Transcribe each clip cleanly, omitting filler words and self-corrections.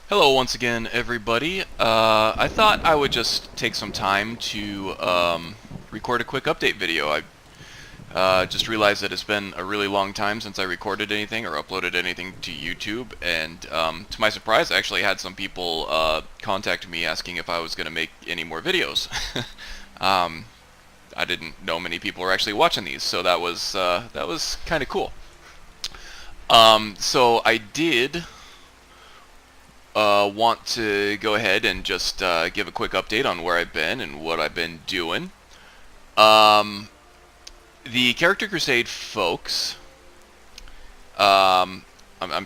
Hello once again, everybody. I thought I would just take some time to record a quick update video. I just realized that it's been a really long time since I recorded anything or uploaded anything to YouTube, and to my surprise, I actually had some people contact me asking if I was going to make any more videos. um, I didn't know many people were actually watching these, so that was kind of cool. So I did want to go ahead and just give a quick update on where I've been and what I've been doing. Um, the Character Crusade folks, I'm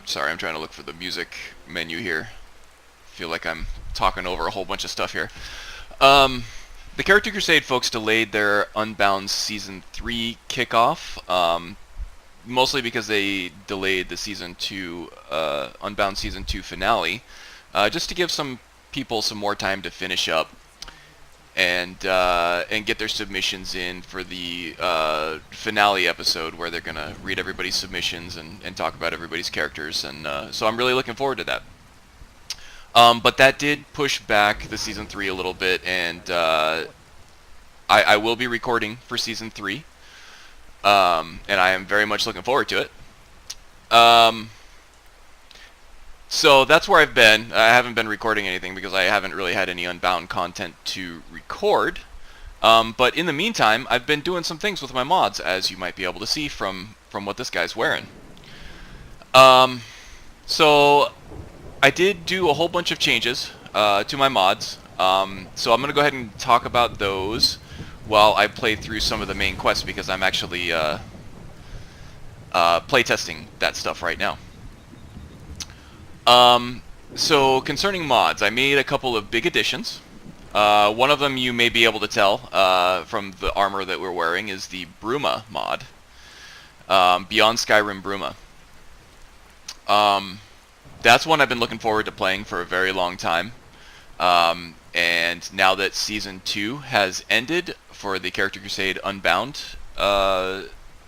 sorry, I'm trying to look for the music menu here. I feel like I'm talking over a whole bunch of stuff here. Um, the Character Crusade folks delayed their Unbound Season 3 kickoff, mostly because they delayed the Season 2, Unbound Season 2 finale, just to give some people some more time to finish up and get their submissions in for the finale episode, where they're gonna read everybody's submissions and talk about everybody's characters, and so I'm really looking forward to that. But that did push back the Season 3 a little bit, and I will be recording for Season 3, and I am very much looking forward to it. So that's where I've been. I haven't been recording anything because I haven't really had any Unbound content to record. But in the meantime, I've been doing some things with my mods, as you might be able to see from what this guy's wearing. So I did do a whole bunch of changes to my mods. So I'm going to go ahead and talk about those while I play through some of the main quests, because I'm actually playtesting that stuff right now. So concerning mods, I made a couple of big additions. One of them you may be able to tell from the armor that we're wearing is the Bruma mod. Beyond Skyrim Bruma. That's one I've been looking forward to playing for a very long time. And now that Season 2 has ended for the Character Crusade Unbound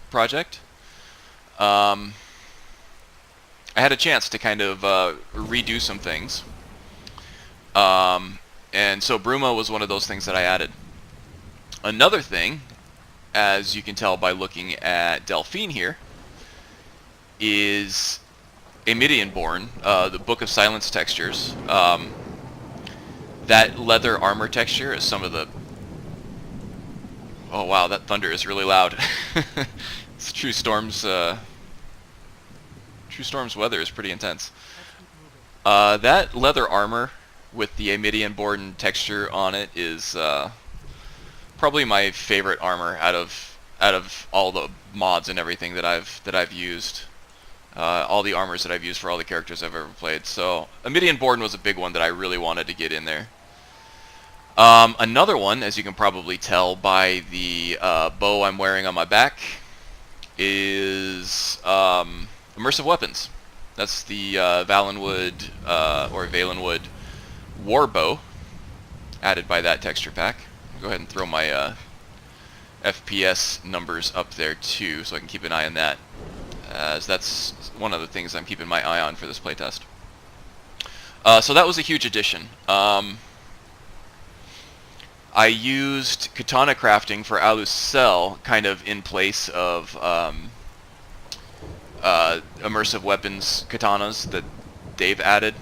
project, I had a chance to kind of redo some things. And so Bruma was one of those things that I added. Another thing, as you can tell by looking at Delphine here, is a Midian-born, the Book of Silence textures. That leather armor texture is some of the... Oh wow, that thunder is really loud. It's True Storm's weather is pretty intense. That leather armor with the Midian-born texture on it is probably my favorite armor out of all the mods and everything that I've used. All the armors that I've used for all the characters I've ever played. So a Midian-born was a big one that I really wanted to get in there. Another one, as you can probably tell by the bow I'm wearing on my back, is immersive weapons. That's the Valenwood or Valenwood Warbow, added by that texture pack. I'll go ahead and throw my FPS numbers up there too, so I can keep an eye on that, as that's one of the things I'm keeping my eye on for this playtest. So that was a huge addition. I used katana crafting for Alucel kind of in place of immersive weapons katanas that they've added.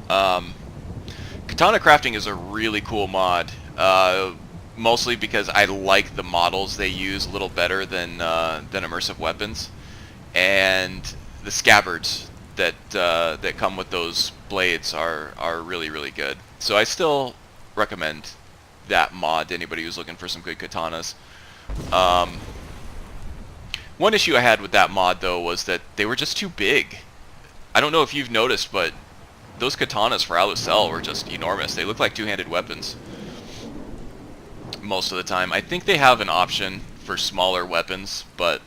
Katana crafting is a really cool mod, mostly because I like the models they use a little better than immersive weapons, and the scabbards that come with those blades are really, really good. So I still recommend that mod to anybody who's looking for some good katanas. One issue I had with that mod, though, was that they were just too big. I don't know if you've noticed, but those katanas for Alucel were just enormous. They look like two-handed weapons most of the time. I think they have an option for smaller weapons, but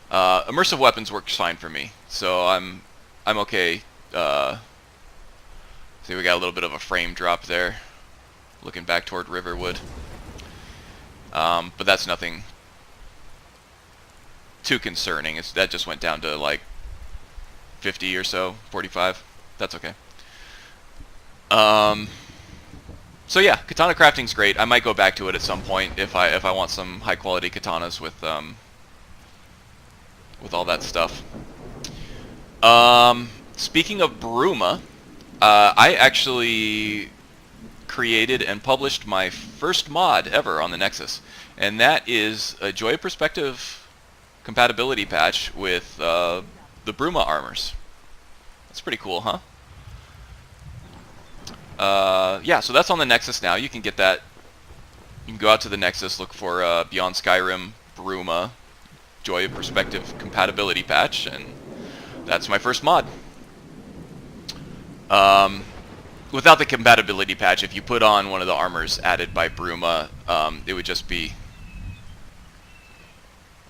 immersive weapons works fine for me. So I'm okay. See, we got a little bit of a frame drop there, looking back toward Riverwood. But that's nothing too concerning. That just went down to like 50 or so, 45. That's okay. Um, so yeah, katana crafting's great. I might go back to it at some point if I want some high quality katanas with all that stuff. Speaking of Bruma, I actually created and published my first mod ever on the Nexus, and that is a Joy of Perspective compatibility patch with the Bruma armors. That's pretty cool, huh? Yeah, so that's on the Nexus now. You can get that. You can go out to the Nexus, look for Beyond Skyrim Bruma Joy of Perspective compatibility patch, and that's my first mod. Without the compatibility patch, if you put on one of the armors added by Bruma, it would just be...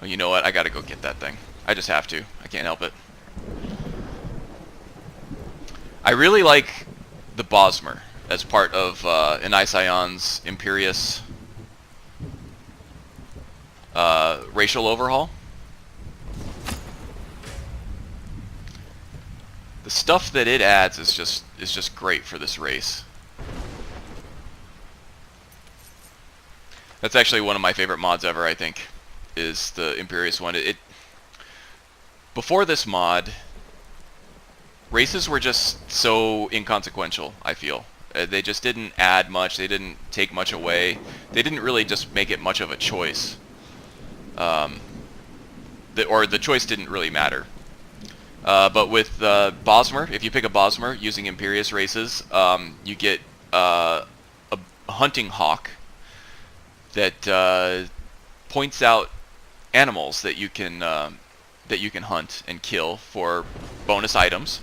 Oh, you know what? I gotta go get that thing. I just have to. I can't help it. I really like the Bosmer as part of an Ision's Imperious racial overhaul. The stuff that it adds is just great for this race. That's actually one of my favorite mods ever, I think, is the Imperious one. Before this mod, races were just so inconsequential, I feel. They just didn't add much, they didn't take much away. They didn't really just make it much of a choice. Or the choice didn't really matter. But with Bosmer, if you pick a Bosmer using Imperious races, you get a hunting hawk that points out animals that you can hunt and kill for bonus items.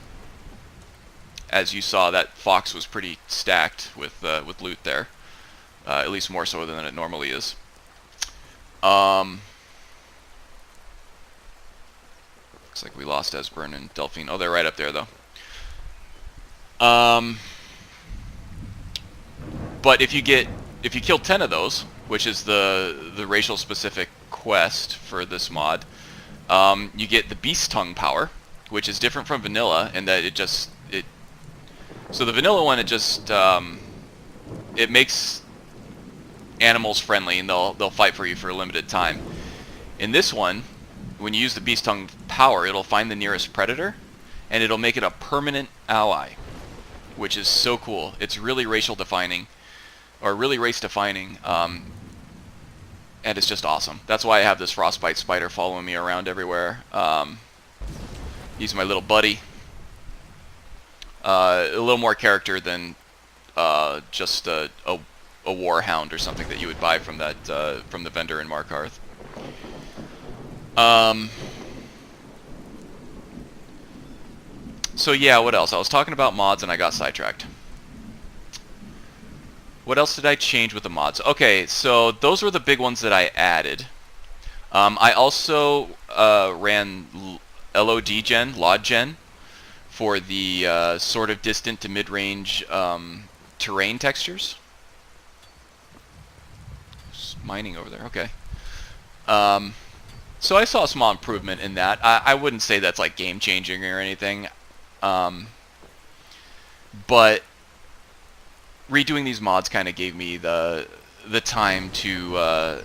As you saw, that fox was pretty stacked with loot there, at least more so than it normally is. Looks like we lost Esbern and Delphine. Oh, they're right up there, though. But if you kill 10 of those, which is the racial specific quest for this mod, you get the Beast Tongue power, which is different from vanilla in that so the vanilla one, it makes animals friendly and they'll fight for you for a limited time. In this one, when you use the Beast Tongue power, it'll find the nearest predator, and it'll make it a permanent ally, which is so cool. It's really racial defining, or really race defining, and it's just awesome. That's why I have this Frostbite spider following me around everywhere. He's my little buddy. A little more character than just a warhound or something that you would buy from from the vendor in Markarth. So yeah, what else? I was talking about mods and I got sidetracked. What else did I change with the mods? Okay, so those were the big ones that I added. I also ran LOD gen, LOD gen, for the sort of distant to mid-range terrain textures. Just mining over there, okay. So I saw a small improvement in that. I wouldn't say that's like game-changing or anything, but redoing these mods kind of gave me the time to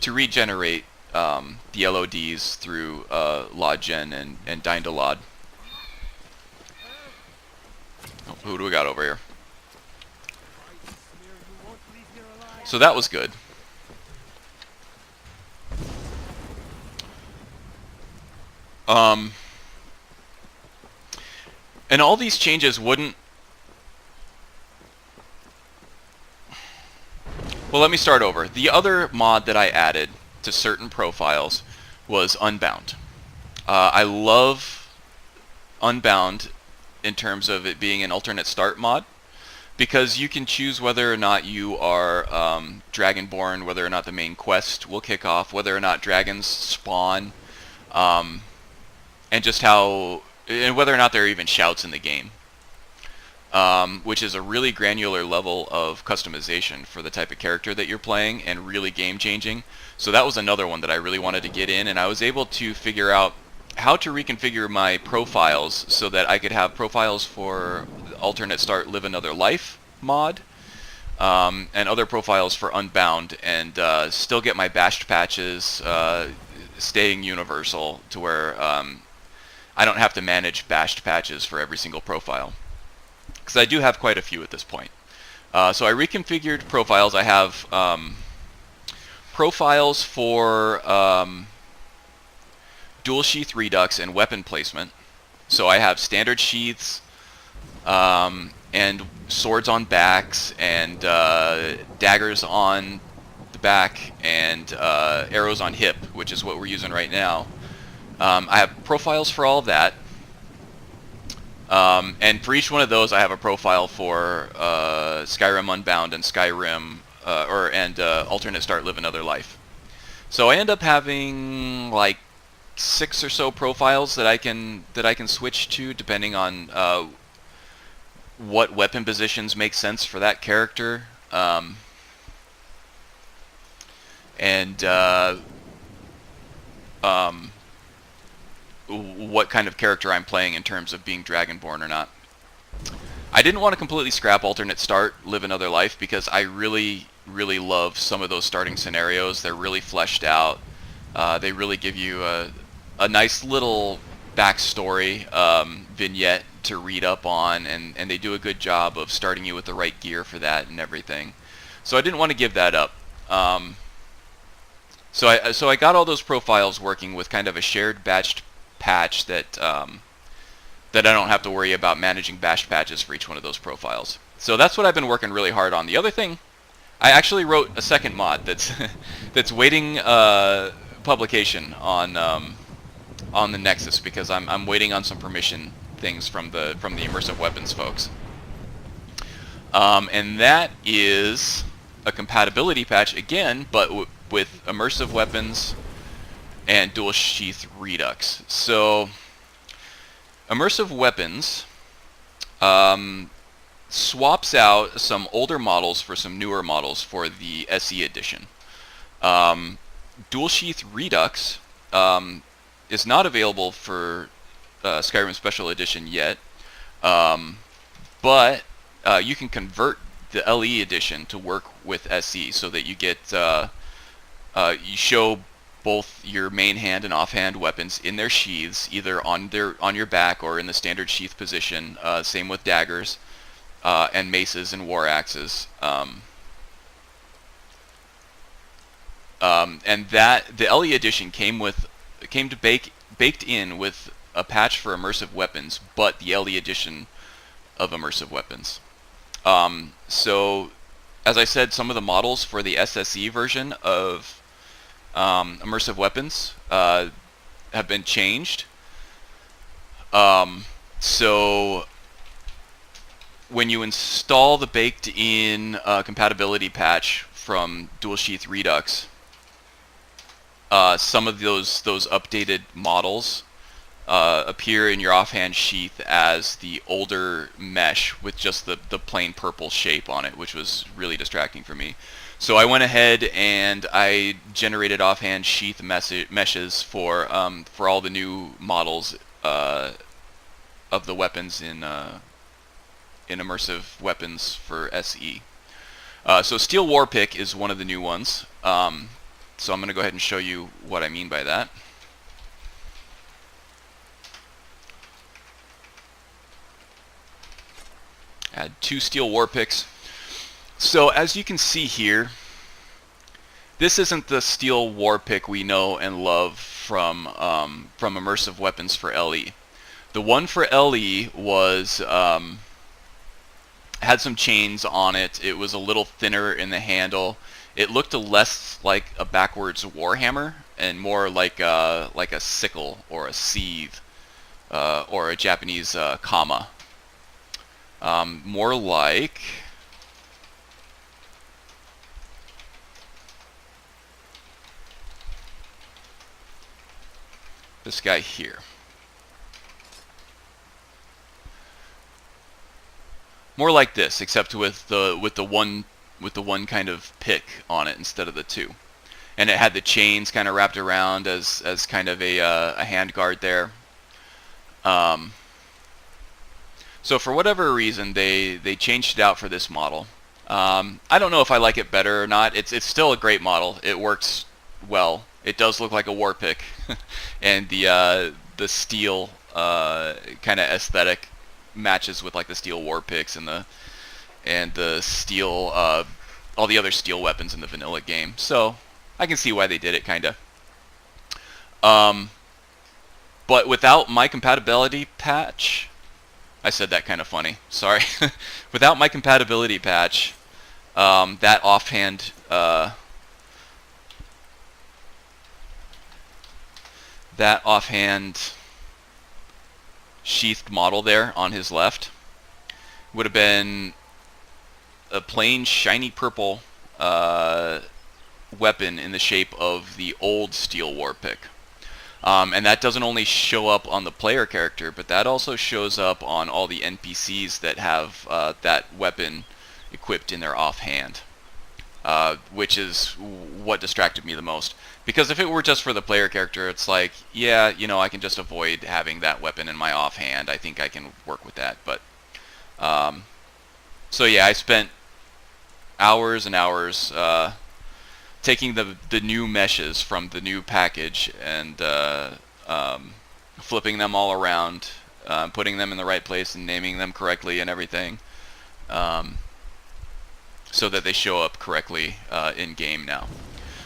regenerate the LODs through LOD gen and Dyn to LOD. Oh, who do we got over here? So that was good. And all these changes wouldn't... Well, let me start over. The other mod that I added to certain profiles was Unbound. I love Unbound in terms of it being an alternate start mod, because you can choose whether or not you are Dragonborn, whether or not the main quest will kick off, whether or not dragons spawn, and whether or not there are even shouts in the game, which is a really granular level of customization for the type of character that you're playing and really game changing. So that was another one that I really wanted to get in, and I was able to figure out how to reconfigure my profiles so that I could have profiles for alternate start live another life mod, and other profiles for Unbound, and still get my bashed patches staying universal to where I don't have to manage bashed patches for every single profile, because I do have quite a few at this point. So I reconfigured profiles. I have profiles for dual sheath redux and weapon placement. So I have standard sheaths and swords on backs and daggers on the back and arrows on hip, which is what we're using right now. I have profiles for all of that. And for each one of those, I have a profile for Skyrim Unbound and Skyrim Alternate Start Live Another Life. So I end up having like 6 or so profiles that I can switch to, depending on what weapon positions make sense for that character, and what kind of character I'm playing in terms of being Dragonborn or not. I didn't want to completely scrap Alternate Start, Live Another Life, because I really, really love some of those starting scenarios. They're really fleshed out. They really give you a nice little backstory vignette to read up on, and they do a good job of starting you with the right gear for that and everything. So I didn't want to give that up. So I got all those profiles working with kind of a shared batched patch that I don't have to worry about managing bashed patches for each one of those profiles. So that's what I've been working really hard on. The other thing, I actually wrote a second mod that's that's waiting publication on the Nexus, because I'm waiting on some permission things from the Immersive Weapons folks. And that is a compatibility patch again, but with Immersive Weapons and Dual Sheath Redux. So Immersive Weapons swaps out some older models for some newer models for the SE edition. Dual Sheath Redux is not available for Skyrim Special Edition yet, but you can convert the LE edition to work with SE, so that you get you show both your main hand and offhand weapons in their sheaths, either on your back or in the standard sheath position. Same with daggers and maces and war axes. And that the LE edition came baked in with a patch for Immersive Weapons, but the LE edition of Immersive Weapons. So, as I said, some of the models for the SSE version of Immersive Weapons have been changed. So when you install the baked-in compatibility patch from Dual Sheath Redux, some of those updated models appear in your offhand sheath as the older mesh with just the plain purple shape on it, which was really distracting for me. So I went ahead and I generated offhand sheath meshes for all the new models of the weapons in Immersive Weapons for SE. So Steel Warpick is one of the new ones. So I'm going to go ahead and show you what I mean by that. Add 2 Steel Warpicks. So as you can see here, this isn't the Steel Warpick we know and love from Immersive Weapons for LE. The one for LE was had some chains on it. It was a little thinner in the handle. It looked less like a backwards warhammer and more like a sickle or a seethe or a Japanese kama. More like this guy here. More like this, except with the one kind of pick on it instead of the 2, and it had the chains kind of wrapped around as kind of a hand guard there. So for whatever reason, they changed it out for this model. I don't know if I like it better or not. It's still a great model. It works well. It does look like a war pick, and the steel kind of aesthetic matches with like the steel war picks and the steel all the other steel weapons in the vanilla game. So I can see why they did it, kind of. But without my compatibility patch, I said that kind of funny. Sorry. Without my compatibility patch, that offhand sheathed model there on his left would have been a plain shiny purple weapon in the shape of the old steel war pick. And that doesn't only show up on the player character, but that also shows up on all the NPCs that have that weapon equipped in their offhand, which is what distracted me the most. Because if it were just for the player character, it's like, yeah, you know, I can just avoid having that weapon in my offhand. I think I can work with that. But so yeah, I spent hours and hours taking the new meshes from the new package and flipping them all around, putting them in the right place and naming them correctly and everything, so that they show up correctly in game now.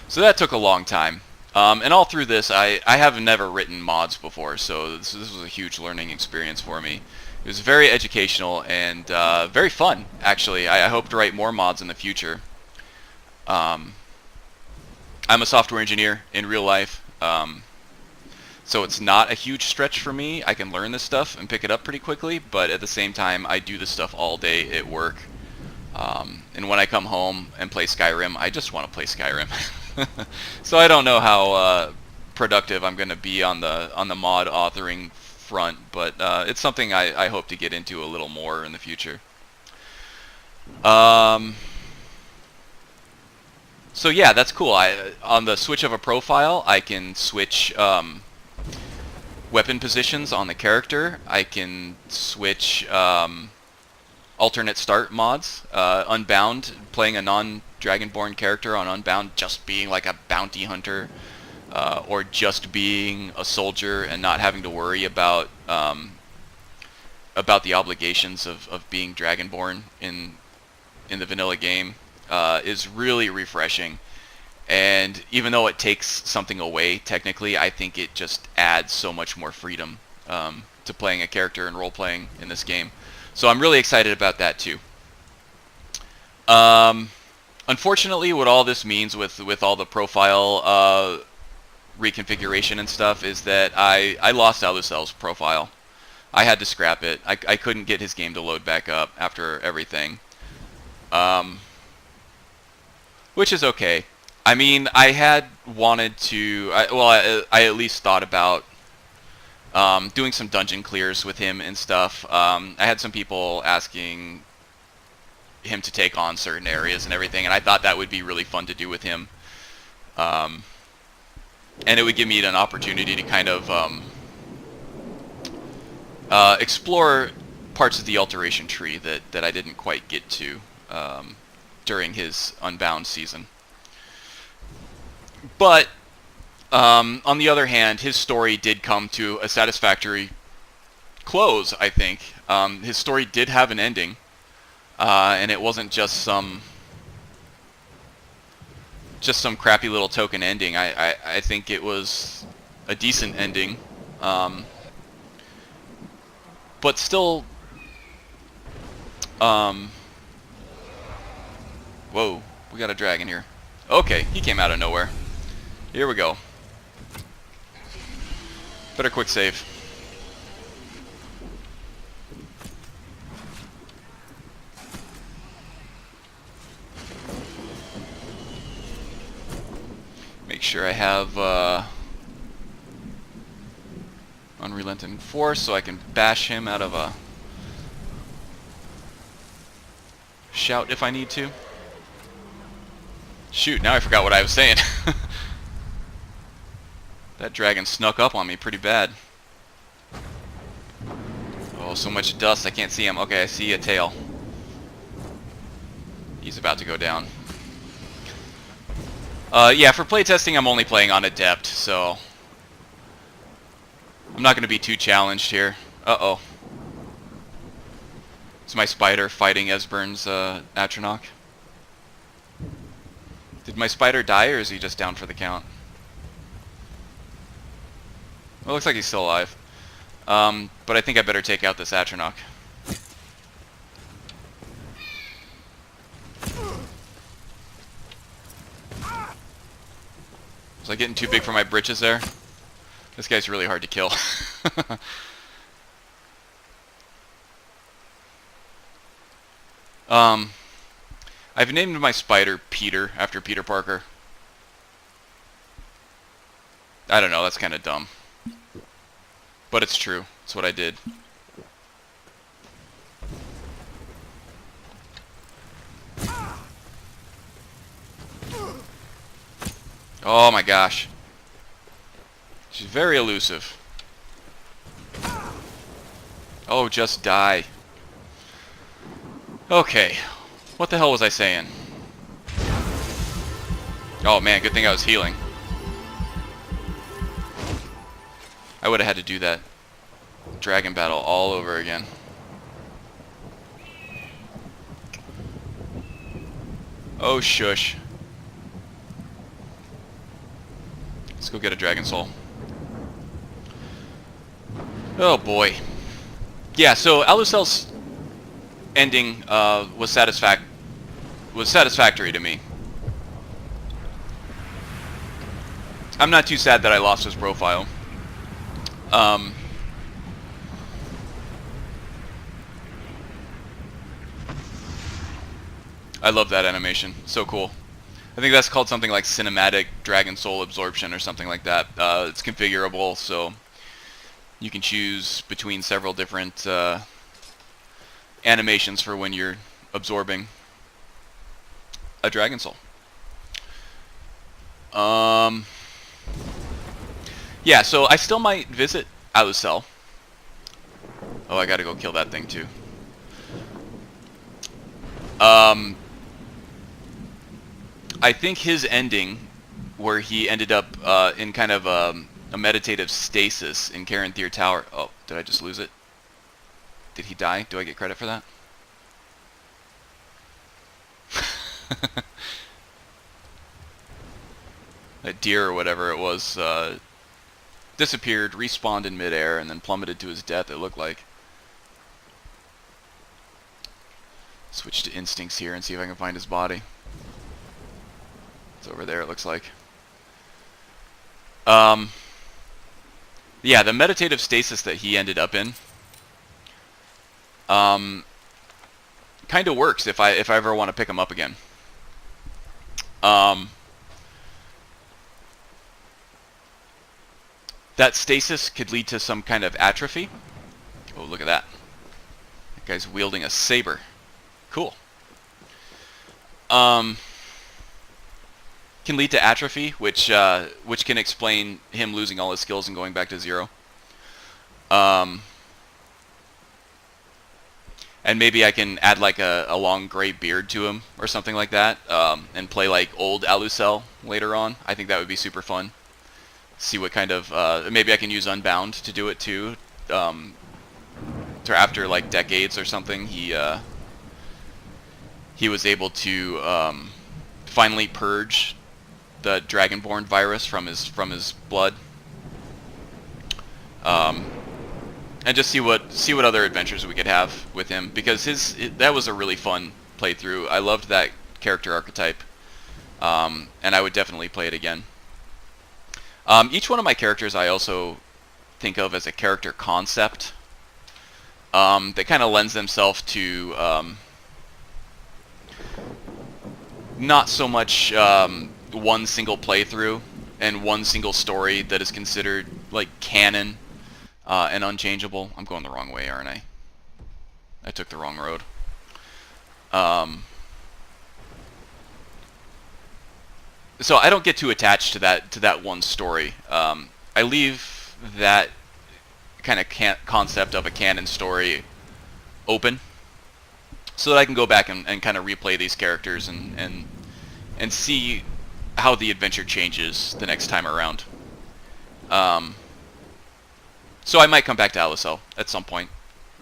So that took a long time. And all through this, I have never written mods before, so this was a huge learning experience for me. It was very educational and very fun, actually. I hope to write more mods in the future. I'm a software engineer in real life, so it's not a huge stretch for me. I can learn this stuff and pick it up pretty quickly, but at the same time, I do this stuff all day at work. And when I come home and play Skyrim, I just want to play Skyrim. So I don't know how productive I'm going to be on the mod authoring front, but it's something I hope to get into a little more in the future. So yeah, that's cool. On the switch of a profile, I can switch weapon positions on the character. I can switch alternate start mods. Unbound, playing a non-Dragonborn character on Unbound, just being like a bounty hunter, or just being a soldier and not having to worry about the obligations of being Dragonborn in the vanilla game, is really refreshing. And even though it takes something away, technically, I think it just adds so much more freedom to playing a character and role-playing in this game. So I'm really excited about that too. Unfortunately, what all this means with all the profile reconfiguration and stuff is that I lost Alucel's profile. I had to scrap it. I couldn't get his game to load back up after everything. Which is okay. I mean, I had wanted to... I at least thought about doing some dungeon clears with him and stuff. I had some people asking him to take on certain areas and everything, and I thought that would be really fun to do with him. And it would give me an opportunity to kind of explore parts of the alteration tree that I didn't quite get to during his Unbound season. But on the other hand, his story did come to a satisfactory close, I think. His story did have an ending, and it wasn't just some crappy little token ending. I think it was a decent ending, but still... Whoa, we got a dragon here. Okay, he came out of nowhere. Here we go. Better quick save. Make sure I have Unrelenting Force so I can bash him out of a shout if I need to. Shoot, now I forgot what I was saying. That dragon snuck up on me pretty bad. Oh, so much dust, I can't see him. Okay, I see a tail. He's about to go down. Yeah, for playtesting, I'm only playing on Adept, so I'm not going to be too challenged here. Uh-oh. It's my spider fighting Esbern's Atronach. Did my spider die, or is he just down for the count? Well, it looks like he's still alive. But I think I better take out this Atronach. Was I getting too big for my britches there? This guy's really hard to kill. I've named my spider Peter after Peter Parker. I don't know, that's kind of dumb. But it's true. It's what I did. Oh my gosh. She's very elusive. Oh, just die. Okay. What the hell was I saying? Oh man, good thing I was healing. I would have had to do that dragon battle all over again. Oh shush. Let's go get a dragon soul. Oh boy. Yeah, so Alucel's ending was satisfactory to me. I'm not too sad that I lost his profile. I love that animation. So cool. I think that's called something like cinematic dragon soul absorption or something like that. It's configurable, so you can choose between several different animations for when you're absorbing a dragon soul. Yeah, so I still might visit Alucel. Oh, I gotta go kill that thing too. I think his ending, where he ended up in kind of a meditative stasis in Caranthir Tower. Oh, did I just lose it? Did he die? Do I get credit for that? That deer or whatever it was disappeared, respawned in midair, and then plummeted to his death, it looked like. Switch to instincts here and see if I can find his body. It's over there, it looks like. Yeah, the meditative stasis that he ended up in kind of works if I ever want to pick him up again. That stasis could lead to some kind of atrophy. Oh, look at that. That guy's wielding a saber. Cool. Can lead to atrophy, which can explain him losing all his skills and going back to 0. And maybe I can add like a long gray beard to him or something like that, and play like old Alucel later on. I think that would be super fun. See what kind of maybe I can use Unbound to do it too. After like decades or something, he was able to finally purge the Dragonborn virus from his blood, and just see what other adventures we could have with him, because that was a really fun playthrough. I loved that character archetype, and I would definitely play it again. Each one of my characters I also think of as a character concept that kind of lends themselves to not so much one single playthrough and one single story that is considered like canon and unchangeable. I'm going the wrong way, aren't I? I took the wrong road. So I don't get too attached to that one story. I leave that kind of concept of a canon story open, so that I can go back and kind of replay these characters and see how the adventure changes the next time around. So I might come back to Alicel at some point,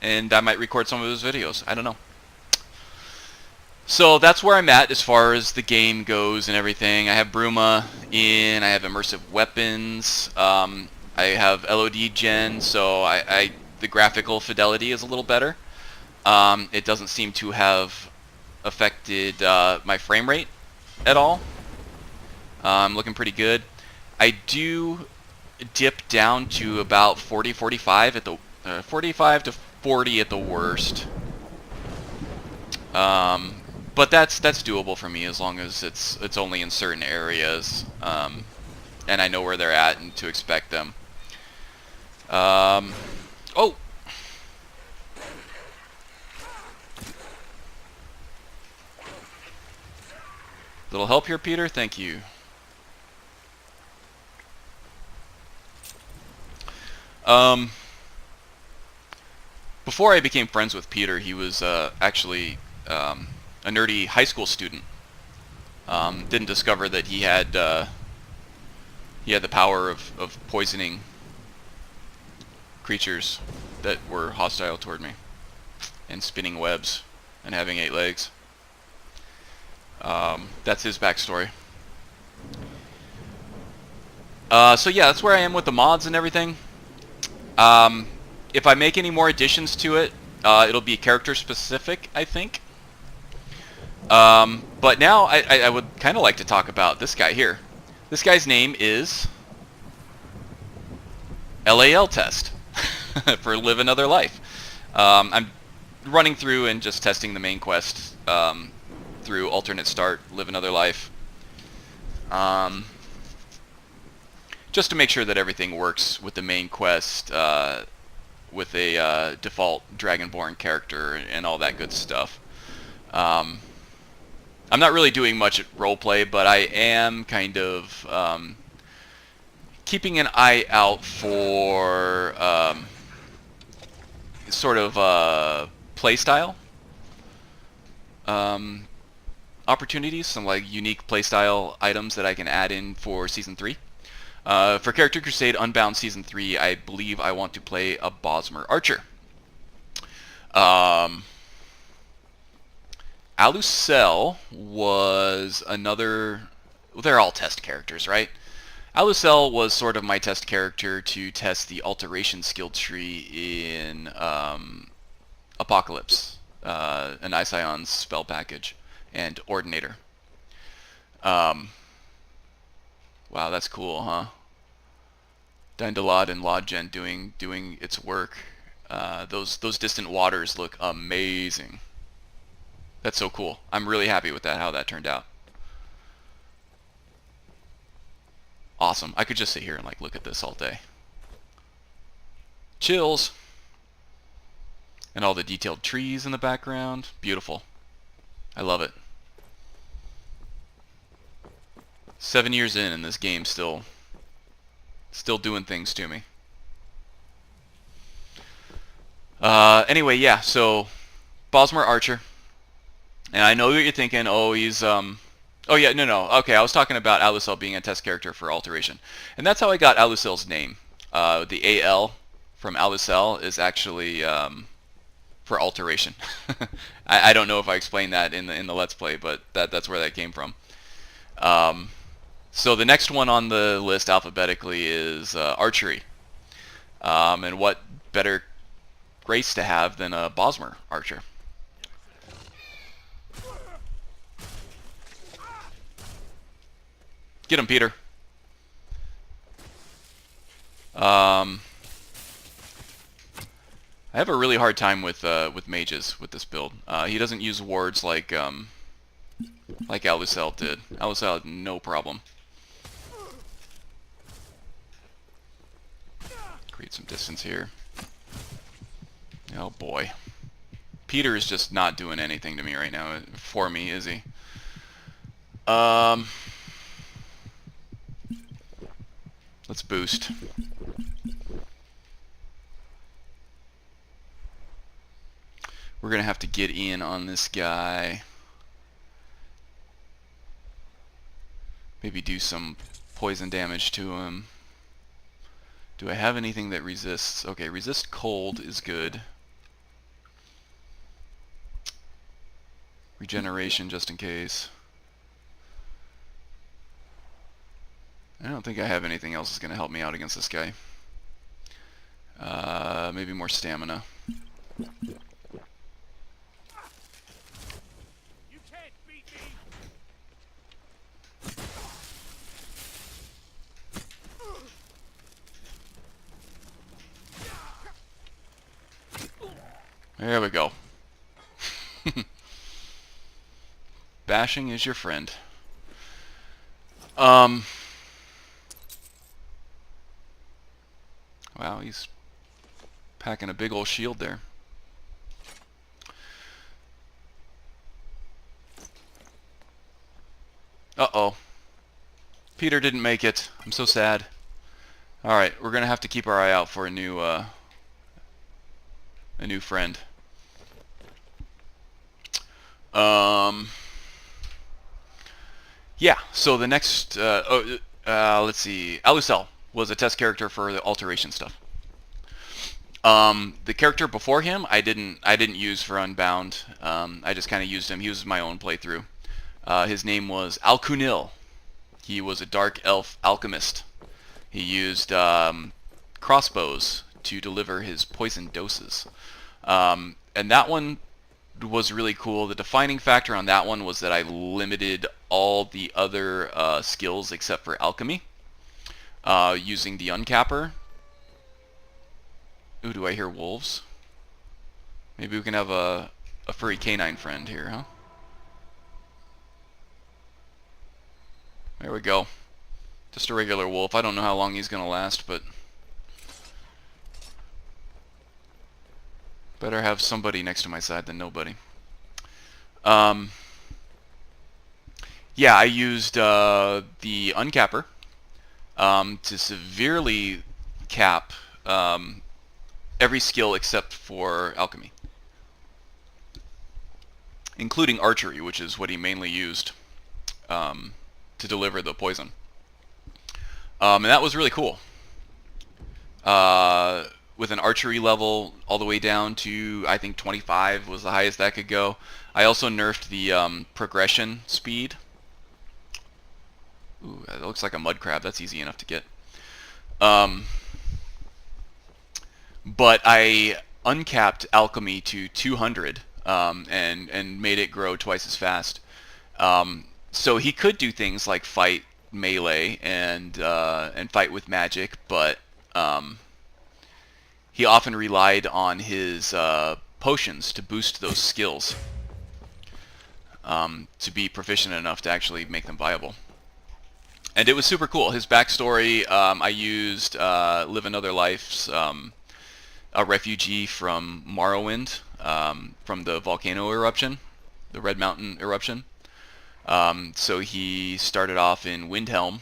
and I might record some of his videos. I don't know. So that's where I'm at as far as the game goes and everything. I have Bruma in, I have immersive weapons, I have LOD gen, so the graphical fidelity is a little better. It doesn't seem to have affected my frame rate at all. Looking pretty good. I do dip down to about 45 at the 45 to 40 at the worst. But that's doable for me as long as it's only in certain areas, and I know where they're at and to expect them. Oh. Little help here, Peter? Thank you. Before I became friends with Peter, he was actually a nerdy high school student. Didn't discover that he had the power of poisoning creatures that were hostile toward me, and spinning webs, and having 8 legs. That's his backstory. So yeah, that's where I am with the mods and everything. If I make any more additions to it, it'll be character specific, I think. But now I would kind of like to talk about this guy here. This guy's name is LAL Test for Live Another Life. I'm running through and just testing the main quest through alternate start, Live Another Life. Just to make sure that everything works with the main quest, with a default Dragonborn character and all that good stuff. I'm not really doing much roleplay, but I am kind of keeping an eye out for sort of playstyle opportunities, some like unique playstyle items that I can add in for Season 3. For Character Crusade Unbound Season 3, I believe I want to play a Bosmer Archer. Alucel was another... Well, they're all test characters, right? Alucel was sort of my test character to test the alteration skill tree in Apocalypse, an Ision's spell package, and Ordinator. Wow, that's cool, huh? Dindalad and Lodgen doing its work. Those distant waters look amazing. That's so cool. I'm really happy with that, how that turned out. Awesome. I could just sit here and like look at this all day. Chills. And all the detailed trees in the background. Beautiful. I love it. 7 years in and this game still doing things to me. Anyway, yeah, so Bosmer Archer. And I know what you're thinking, oh, he's oh yeah, no. Okay, I was talking about Alucel being a test character for alteration. And that's how I got Alucel's name. The AL from Alucel is actually for alteration. I don't know if I explained that in the Let's Play, but that's where that came from. So the next one on the list alphabetically is archery. And what better grace to have than a Bosmer Archer? Get him, Peter. I have a really hard time with mages with this build. He doesn't use wards like Alucel did. Alucel had no problem. Create some distance here. Oh boy. Peter is just not doing anything to me right now. For me, is he? Let's boost. We're going to have to get in on this guy. Maybe do some poison damage to him. Do I have anything that resists? Okay, resist cold is good. Regeneration just in case. I don't think I have anything else that's going to help me out against this guy. Maybe more stamina. You can't beat me. There we go. Bashing is your friend. Wow, he's packing a big old shield there. Uh-oh. Peter didn't make it. I'm so sad. Alright, we're gonna have to keep our eye out for a new friend. Yeah, so the next, let's see, Alucel was a test character for the alteration stuff. The character before him, I didn't use for Unbound. I just kind of used him. He was my own playthrough. His name was Alcunil. He was a dark elf alchemist. He used crossbows to deliver his poison doses. And that one was really cool. The defining factor on that one was that I limited all the other skills except for alchemy using the uncapper. Ooh, do I hear wolves? Maybe we can have a furry canine friend here, huh? There we go. Just a regular wolf. I don't know how long he's gonna last, but better have somebody next to my side than nobody. Yeah, I used the uncapper to severely cap every skill except for alchemy, including archery, which is what he mainly used to deliver the poison. And that was really cool. With an archery level all the way down to, I think 25 was the highest that could go. I also nerfed the progression speed. Ooh, that looks like a mud crab. That's easy enough to get. But I uncapped alchemy to 200 and made it grow twice as fast. So he could do things like fight melee and fight with magic, but he often relied on his potions to boost those skills to be proficient enough to actually make them viable. And it was super cool. His backstory, I used Live Another Life's a refugee from Morrowind, from the volcano eruption, the Red Mountain eruption. So he started off in Windhelm,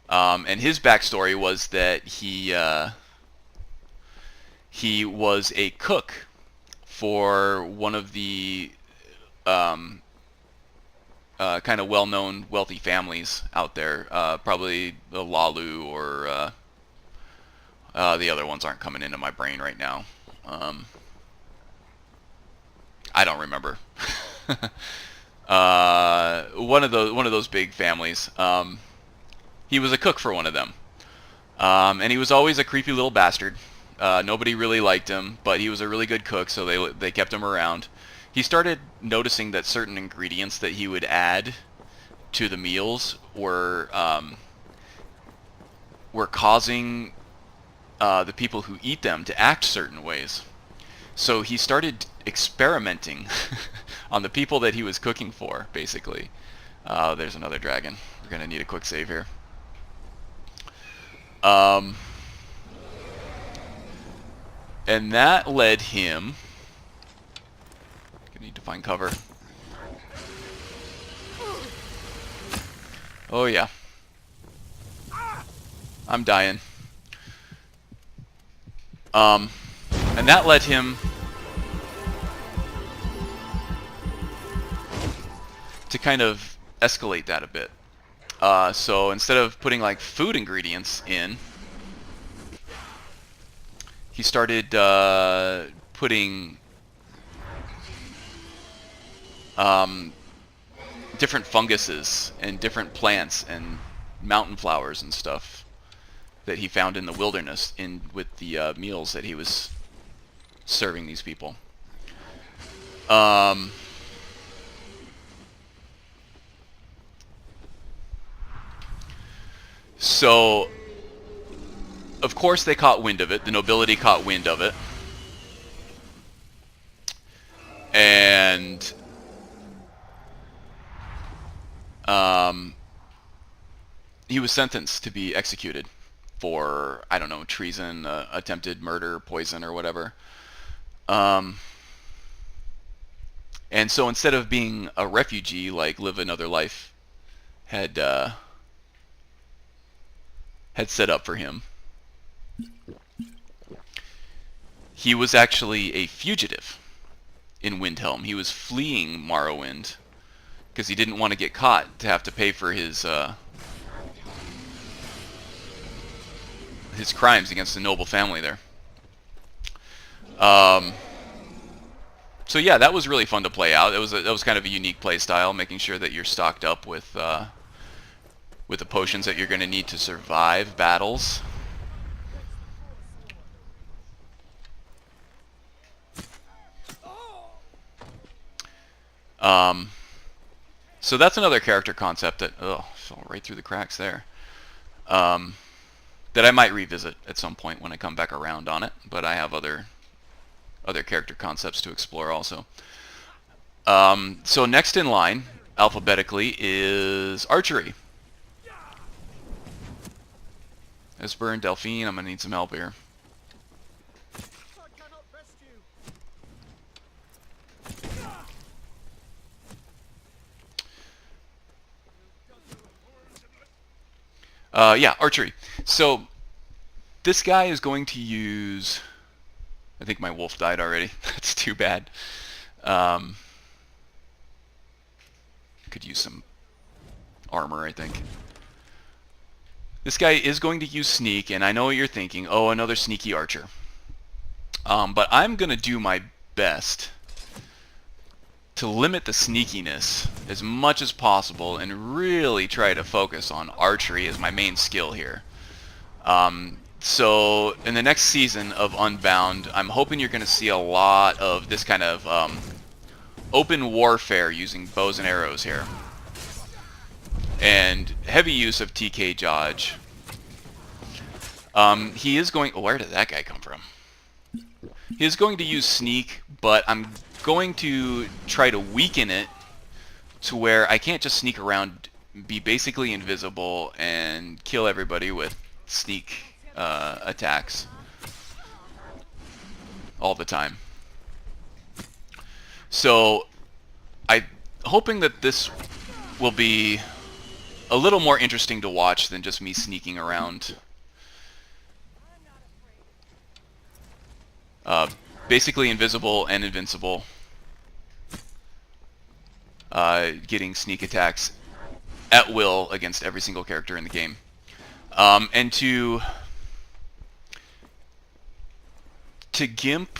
and his backstory was that he was a cook for one of the kind of well-known wealthy families out there, probably the Lalu or the other ones aren't coming into my brain right now. I don't remember. One of those big families. He was a cook for one of them, and he was always a creepy little bastard. Nobody really liked him, but he was a really good cook, so they kept him around. He started noticing that certain ingredients that he would add to the meals were causing the people who eat them to act certain ways. So he started experimenting on the people that he was cooking for, basically. There's another dragon. We're going to need a quick save here. And that led him... Gonna need to find cover. Oh yeah. I'm dying. And that led him to kind of escalate that a bit. So instead of putting like food ingredients in, he started putting different funguses and different plants and mountain flowers and stuff that he found in the wilderness in with the meals that he was serving these people. So, of course, they caught wind of it. The nobility caught wind of it. And he was sentenced to be executed for, I don't know, treason, attempted murder, poison, or whatever. And so instead of being a refugee, like live another life, had set up for him, he was actually a fugitive in Windhelm. He was fleeing Morrowind because he didn't want to get caught to have to pay for his crimes against the noble family there. So yeah, that was really fun to play out. That was kind of a unique play style, making sure that you're stocked up with the potions that you're going to need to survive battles. So that's another character concept that fell right through the cracks there. That I might revisit at some point when I come back around on it, but I have other character concepts to explore also. So next in line, alphabetically, is archery. Esper and Delphine, I'm going to need some help here. Yeah, archery. So this guy is going to use... I think my wolf died already. That's too bad. Could use some armor, I think. This guy is going to use sneak, and I know what you're thinking. Oh, another sneaky archer. But I'm going to do my best to limit the sneakiness as much as possible and really try to focus on archery as my main skill here. So in the next season of Unbound, I'm hoping you're going to see a lot of this kind of open warfare using bows and arrows here. And heavy use of TK dodge. He is going... Oh, where did that guy come from? He is going to use sneak, but I'm going to try to weaken it to where I can't just sneak around, be basically invisible, and kill everybody with sneak attacks all the time. So I'm hoping that this will be a little more interesting to watch than just me sneaking around. Basically invisible and invincible. Getting sneak attacks at will against every single character in the game. And to gimp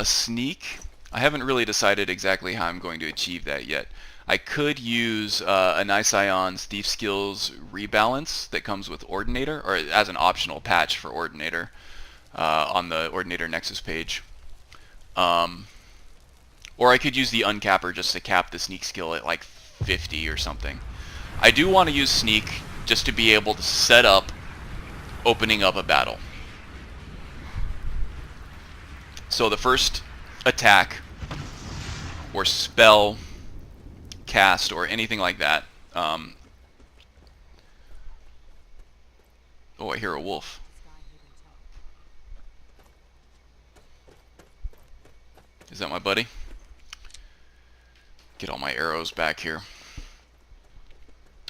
sneak, I haven't really decided exactly how I'm going to achieve that yet. I could use a Nice Ion's Thief Skills rebalance that comes with Ordinator, or as an optional patch for Ordinator on the Ordinator Nexus page. Or I could use the Uncapper just to cap the sneak skill at like 50 or something. I do want to use sneak just to be able to set up opening up a battle. So the first attack or spell cast or anything like that. Oh, I hear a wolf. Is that my buddy? Get all my arrows back here.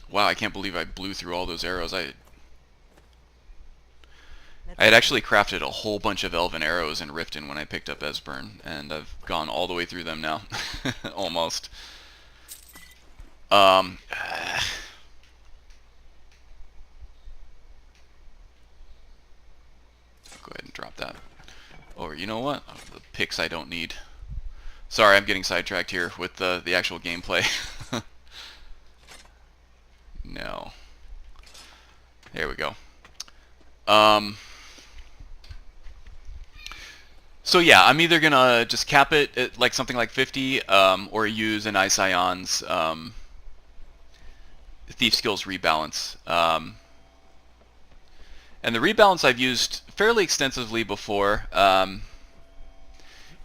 Wow, I can't believe I blew through all those arrows. I had actually crafted a whole bunch of elven arrows in Riften when I picked up Esbern, and I've gone all the way through them now. Almost. Um, go ahead and drop that. Or you know what? The picks I don't need. Sorry, I'm getting sidetracked here with the actual gameplay. No. There we go. So yeah, I'm either gonna just cap it at like something like 50, or use an Ision's Thief Skills rebalance. And the rebalance I've used fairly extensively before.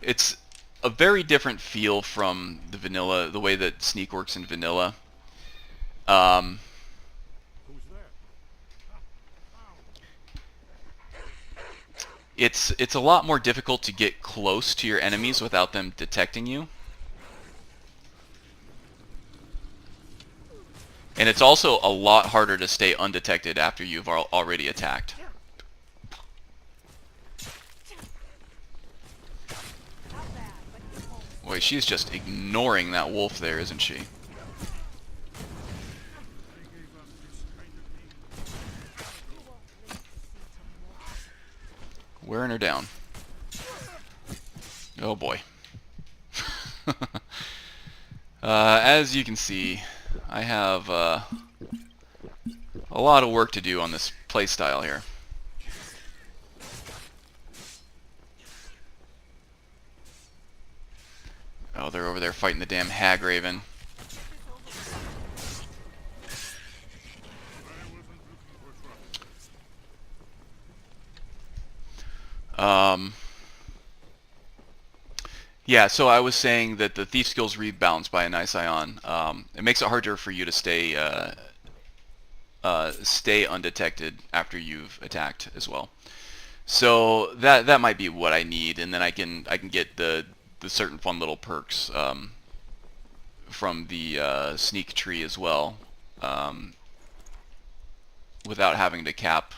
It's a very different feel from the vanilla, the way that sneak works in vanilla. Um, Who's there? it's a lot more difficult to get close to your enemies without them detecting you. And it's also a lot harder to stay undetected after you've already attacked. Boy, she's just ignoring that wolf there, isn't she? Wearing her down. Oh boy. As you can see, I have a lot of work to do on this playstyle here. Oh, they're over there fighting the damn hag raven. Yeah, so I was saying that the thief skills rebounds by a nice ion. It makes it harder for you to stay undetected after you've attacked as well. So that might be what I need, and then I can get the certain fun little perks from the sneak tree as well, without having to cap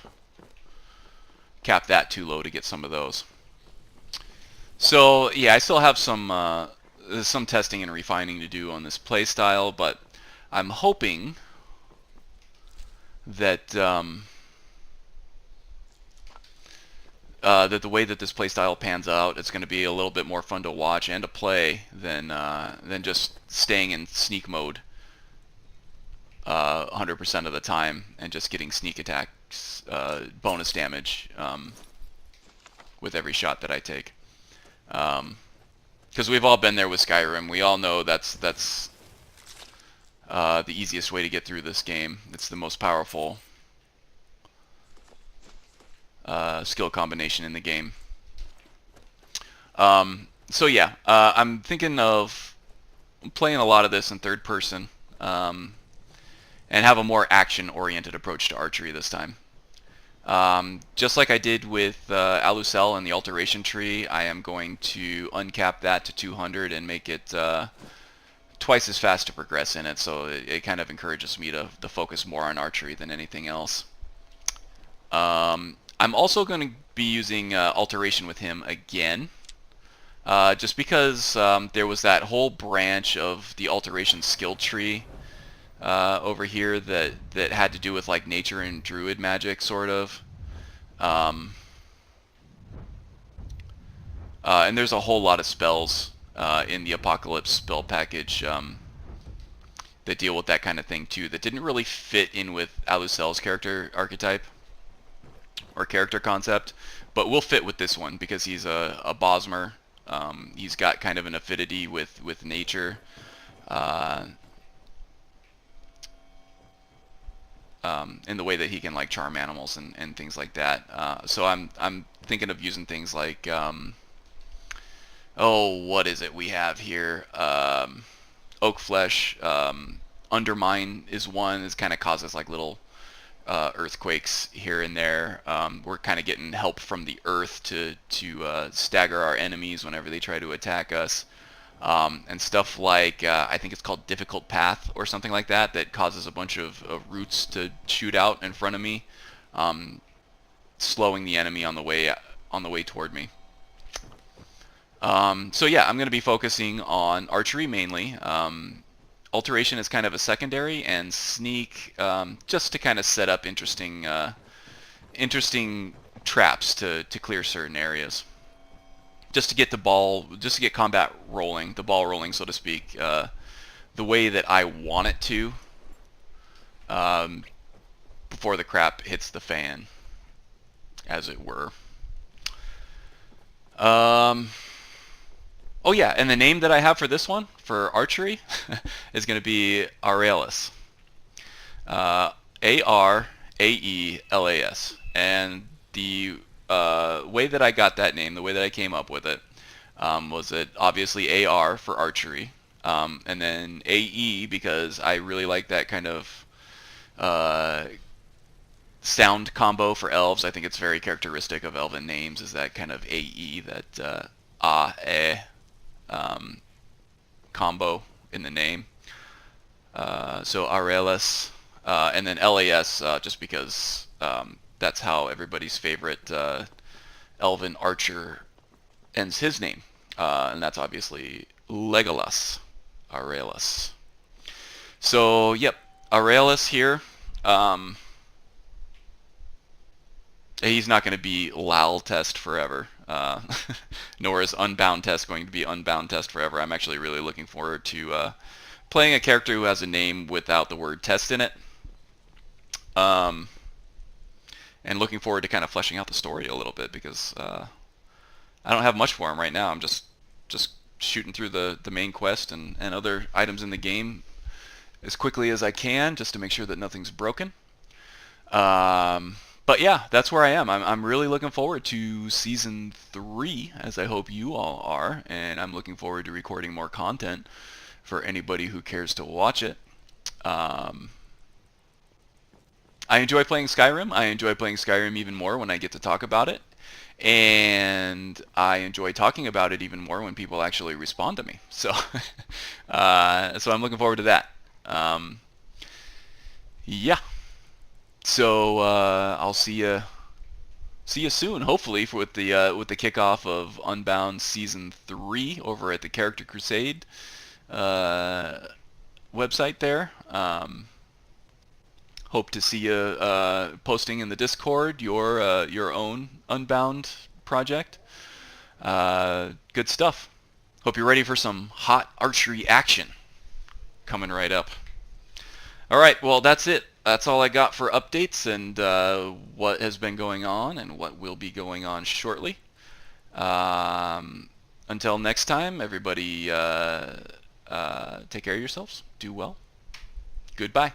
that too low to get some of those. So yeah, I still have some testing and refining to do on this playstyle, but I'm hoping that that the way that this playstyle pans out, it's going to be a little bit more fun to watch and to play than just staying in sneak mode 100% of the time and just getting sneak attacks, bonus damage with every shot that I take. Because we've all been there with Skyrim. We all know that's the easiest way to get through this game. It's the most powerful skill combination in the game. So yeah, I'm thinking of playing a lot of this in third person, and have a more action-oriented approach to archery this time. Just like I did with Alucel and the Alteration Tree, I am going to uncap that to 200 and make it twice as fast to progress in it, so it kind of encourages me to focus more on archery than anything else. I'm also going to be using Alteration with him again, just because there was that whole branch of the Alteration skill tree over here that had to do with like nature and druid magic, sort of. And there's a whole lot of spells in the Apocalypse spell package that deal with that kind of thing too, that didn't really fit in with Alucel's character archetype or character concept, but will fit with this one because he's a Bosmer. He's got kind of an affinity with nature. In the way that he can like charm animals and things like that. So I'm thinking of using things like what is it we have here? Oak flesh. Undermine is one. This kind of causes like little earthquakes here and there. We're kind of getting help from the earth to stagger our enemies whenever they try to attack us. And stuff like, I think it's called Difficult Path or something like that, that causes a bunch of roots to shoot out in front of me, slowing the enemy on the way toward me. So yeah, I'm going to be focusing on archery mainly. Alteration is kind of a secondary, and Sneak just to kind of set up interesting traps to clear certain areas. Just to get combat rolling, the ball rolling, so to speak, the way that I want it to, um, before the crap hits the fan, as it were. Oh yeah, and the name that I have for this one, for archery, is going to be Arealis. Areaelas. And the way that I got that name, the way that I came up with it, was that obviously AR for archery, and then AE because I really like that kind of sound combo for elves. I think it's very characteristic of elven names, is that kind of AE, that combo in the name. So Arelis, and then LAS, just because that's how everybody's favorite elven archer ends his name, and that's obviously Legolas. Arelis. So yep, Arelis here. He's not going to be lull test forever, nor is Unbound test going to be Unbound test forever. I'm actually really looking forward to playing a character who has a name without the word test in it, and looking forward to kind of fleshing out the story a little bit, because I don't have much for him right now. I'm just shooting through the main quest and other items in the game as quickly as I can, just to make sure that nothing's broken. But yeah, that's where I am. I'm really looking forward to Season 3, as I hope you all are, and I'm looking forward to recording more content for anybody who cares to watch it. I enjoy playing Skyrim. I enjoy playing Skyrim even more when I get to talk about it, and I enjoy talking about it even more when people actually respond to me. So, so I'm looking forward to that. Yeah. So I'll see you soon, hopefully, with the kickoff of Unbound Season 3 over at the Character Crusade website there. Hope to see you posting in the Discord your own Unbound project. Good stuff. Hope you're ready for some hot archery action coming right up. All right, well, that's it. That's all I got for updates and what has been going on and what will be going on shortly. Until next time, everybody, take care of yourselves. Do well. Goodbye.